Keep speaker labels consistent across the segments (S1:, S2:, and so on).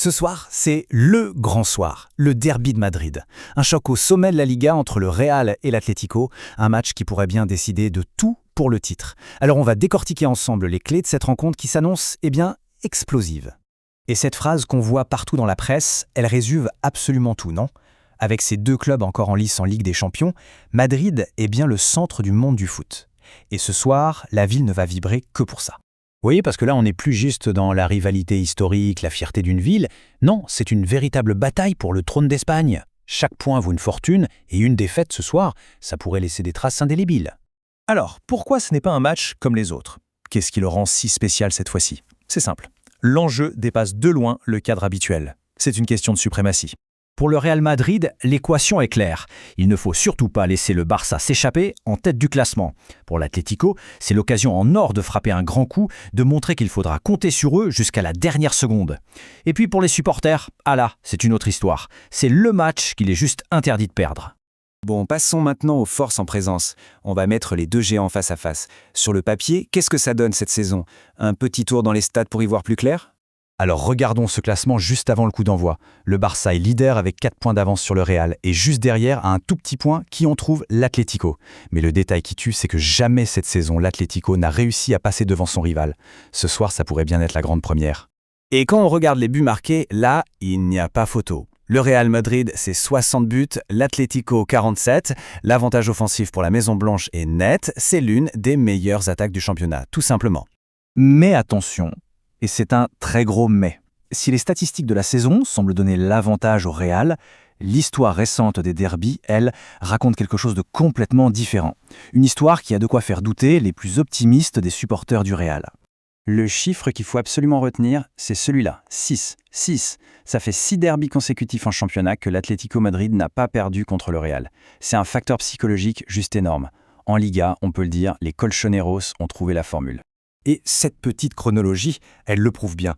S1: Ce soir, c'est le grand soir, le derby de Madrid. Un choc au sommet de la Liga entre le Real et l'Atlético, un match qui pourrait bien décider de tout pour le titre. Alors on va décortiquer ensemble les clés de cette rencontre qui s'annonce, explosive. Et cette phrase qu'on voit partout dans la presse, elle résume absolument tout, non ? Avec ces deux clubs encore en lice en Ligue des Champions, Madrid est bien le centre du monde du foot. Et ce soir, la ville ne va vibrer que pour ça.
S2: Oui, parce que là, on n'est plus juste dans la rivalité historique, la fierté d'une ville. Non, c'est une véritable bataille pour le trône d'Espagne. Chaque point vaut une fortune, et une défaite ce soir, ça pourrait laisser des traces indélébiles.
S3: Alors, pourquoi ce n'est pas un match comme les autres? Qu'est-ce qui le rend si spécial cette fois-ci? C'est simple. L'enjeu dépasse de loin le cadre habituel. C'est une question de suprématie.
S4: Pour le Real Madrid, l'équation est claire. Il ne faut surtout pas laisser le Barça s'échapper en tête du classement. Pour l'Atlético, c'est l'occasion en or de frapper un grand coup, de montrer qu'il faudra compter sur eux jusqu'à la dernière seconde. Et puis pour les supporters, c'est une autre histoire. C'est le match qu'il est juste interdit de perdre.
S5: Bon, passons maintenant aux forces en présence. On va mettre les deux géants face à face. Sur le papier, qu'est-ce que ça donne cette saison? Un petit tour dans les stades pour y voir plus clair?
S1: Alors regardons ce classement juste avant le coup d'envoi. Le Barça est leader avec 4 points d'avance sur le Real et juste derrière, à un tout petit point, qui on trouve l'Atlético. Mais le détail qui tue, c'est que jamais cette saison, l'Atlético n'a réussi à passer devant son rival. Ce soir, ça pourrait bien être la grande première.
S5: Et quand on regarde les buts marqués, là, il n'y a pas photo. Le Real Madrid, c'est 60 buts, l'Atlético 47. L'avantage offensif pour la Maison Blanche est net. C'est l'une des meilleures attaques du championnat, tout simplement.
S3: Mais attention, et c'est un très gros mais. Si les statistiques de la saison semblent donner l'avantage au Real, l'histoire récente des derbys, elle, raconte quelque chose de complètement différent. Une histoire qui a de quoi faire douter les plus optimistes des supporters du Real.
S6: Le chiffre qu'il faut absolument retenir, c'est celui-là, 6. 6. Ça fait 6 derbys consécutifs en championnat que l'Atlético Madrid n'a pas perdu contre le Real. C'est un facteur psychologique juste énorme. En Liga, on peut le dire, les colchoneros ont trouvé la formule.
S5: Et cette petite chronologie, elle le prouve bien.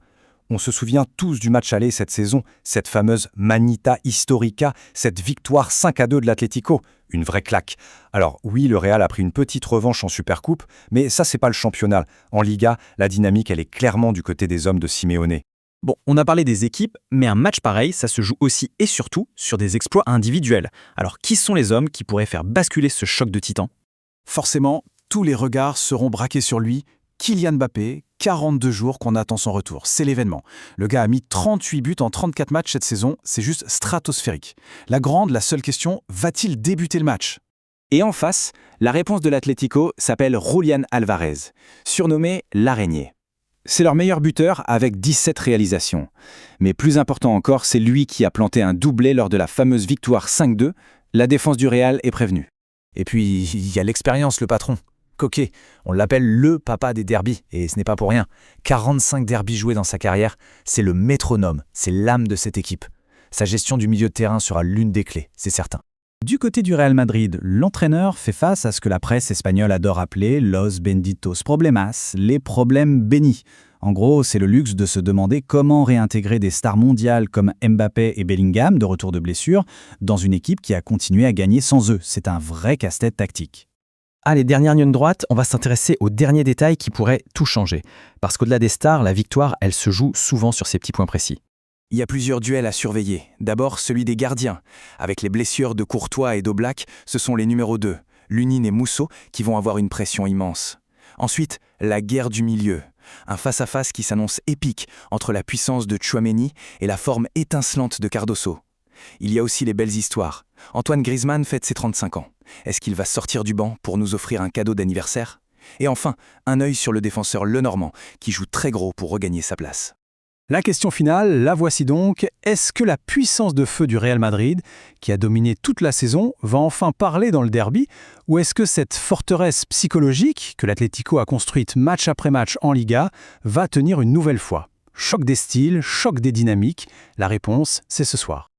S5: On se souvient tous du match aller cette saison, cette fameuse Manita Historica, cette victoire 5-2 de l'Atlético. Une vraie claque. Alors oui, le Real a pris une petite revanche en Supercoupe, mais ça c'est pas le championnat. En Liga, la dynamique elle est clairement du côté des hommes de Simeone.
S3: Bon, on a parlé des équipes, mais un match pareil, ça se joue aussi et surtout sur des exploits individuels. Alors qui sont les hommes qui pourraient faire basculer ce choc de titans?
S7: Forcément, tous les regards seront braqués sur lui. Kylian Mbappé, 42 jours qu'on attend son retour. C'est l'événement. Le gars a mis 38 buts en 34 matchs cette saison. C'est juste stratosphérique. La seule question, va-t-il débuter le match?
S5: Et en face, la réponse de l'Atlético s'appelle Julián Álvarez, surnommé l'araignée. C'est leur meilleur buteur avec 17 réalisations. Mais plus important encore, c'est lui qui a planté un doublé lors de la fameuse victoire 5-2. La défense du Real est prévenue.
S1: Et puis, il y a l'expérience, le patron. Coquet, on l'appelle le papa des derbys, et ce n'est pas pour rien. 45 derbys joués dans sa carrière, c'est le métronome, c'est l'âme de cette équipe. Sa gestion du milieu de terrain sera l'une des clés, c'est certain.
S4: Du côté du Real Madrid, l'entraîneur fait face à ce que la presse espagnole adore appeler « los benditos problemas », les problèmes bénis. En gros, c'est le luxe de se demander comment réintégrer des stars mondiales comme Mbappé et Bellingham, de retour de blessure, dans une équipe qui a continué à gagner sans eux. C'est un vrai casse-tête tactique.
S3: Allez, dernière ligne droite, on va s'intéresser aux derniers détails qui pourraient tout changer. Parce qu'au-delà des stars, la victoire, elle se joue souvent sur ces petits points précis.
S5: Il y a plusieurs duels à surveiller. D'abord, celui des gardiens. Avec les blessures de Courtois et d'Oblak, ce sont les numéros 2, Lunin et Musso, qui vont avoir une pression immense. Ensuite, la guerre du milieu. Un face-à-face qui s'annonce épique entre la puissance de Tchouaméni et la forme étincelante de Cardoso. Il y a aussi les belles histoires. Antoine Griezmann fête ses 35 ans. Est-ce qu'il va sortir du banc pour nous offrir un cadeau d'anniversaire? Et enfin, un œil sur le défenseur Lenormand, qui joue très gros pour regagner sa place.
S7: La question finale, la voici donc. Est-ce que la puissance de feu du Real Madrid, qui a dominé toute la saison, va enfin parler dans le derby? Ou est-ce que cette forteresse psychologique que l'Atlético a construite match après match en Liga va tenir une nouvelle fois? Choc des styles, choc des dynamiques. La réponse, c'est ce soir.